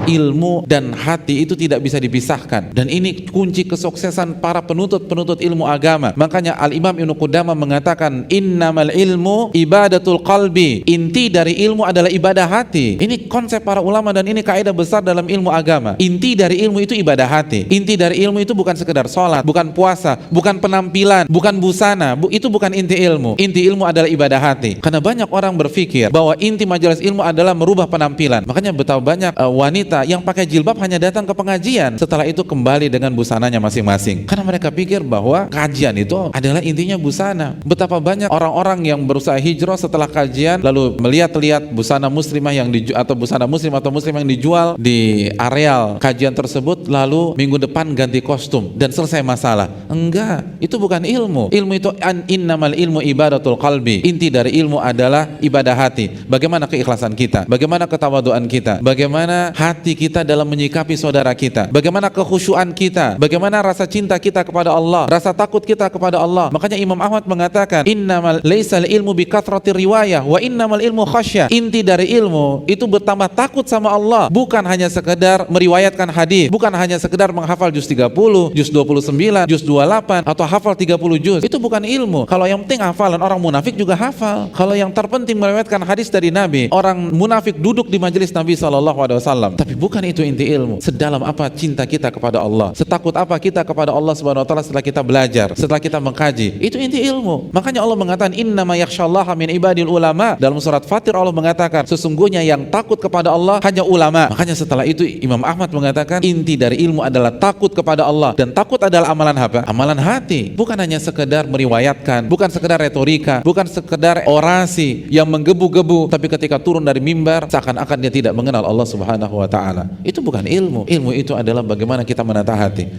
ilmu dan hati itu tidak bisa dipisahkan, dan ini kunci kesuksesan para penuntut ilmu agama. Makanya Al-Imam Ibnu Qudamah mengatakan innamal ilmu ibadatul qalbi, inti dari ilmu adalah ibadah hati. Ini konsep para ulama dan ini kaidah besar dalam ilmu agama. Inti dari ilmu itu ibadah hati. Inti dari ilmu itu bukan sekedar sholat, bukan puasa, bukan penampilan, bukan busana, itu bukan inti ilmu. Inti ilmu adalah ibadah hati. Karena banyak orang berpikir bahwa inti majelis ilmu adalah merubah penampilan. Makanya betapa banyak wanita yang pakai jilbab hanya datang ke pengajian, setelah itu kembali dengan busananya masing-masing. Karena mereka pikir bahwa kajian itu adalah intinya busana. Betapa banyak orang-orang yang berusaha hijrah setelah kajian lalu melihat-lihat busana muslimah yang atau busana muslim atau muslim yang dijual di areal kajian tersebut, lalu minggu depan ganti kostum dan selesai masalah. Enggak, itu bukan ilmu. Ilmu itu innamal ilmu ibadatul qalbi. Inti dari ilmu adalah ibadah hati. Bagaimana keikhlasan kita, bagaimana ketawaduan kita, bagaimana hati kita dalam menyikapi saudara kita, bagaimana kekhusyuan kita, bagaimana rasa cinta kita kepada Allah, rasa takut kita kepada Allah. Makanya Imam Ahmad mengatakan innamal laisal ilmu bikathratir riwayah wa innamal ilmu khasyah. Inti dari ilmu itu bertambah takut sama Allah, bukan hanya sekedar meriwayatkan hadis, bukan hanya sekedar menghafal juz 30, juz 29, juz 28 atau hafal 30 juz. Itu bukan ilmu. Kalau yang penting hafalan, orang munafik juga hafal. Kalau yang terpenting meriwayatkan hadis dari Nabi, orang munafik duduk di majelis Nabi SAW. Tapi bukan itu inti ilmu. Sedalam apa cinta kita kepada Allah, setakut apa kita kepada Allah Subhanahu wa taala setelah kita belajar, setelah kita mengkaji, itu inti ilmu. Makanya Allah mengatakan innama yakhsyallaha min ibadil ulama. Dalam surat Fatir Allah mengatakan sesungguhnya yang takut kepada Allah hanya ulama. Makanya setelah itu Imam Ahmad mengatakan inti dari ilmu adalah takut kepada Allah, dan takut adalah amalan apa? Amalan hati. Bukan hanya sekedar meriwayatkan, bukan sekedar retorika, bukan sekedar orasi yang menggebu-gebu, tapi ketika turun dari mimbar seakan-akan dia tidak mengenal Allah Subhanahu wa taala. Itu bukan ilmu. Ilmu itu adalah bagaimana kita menata hati.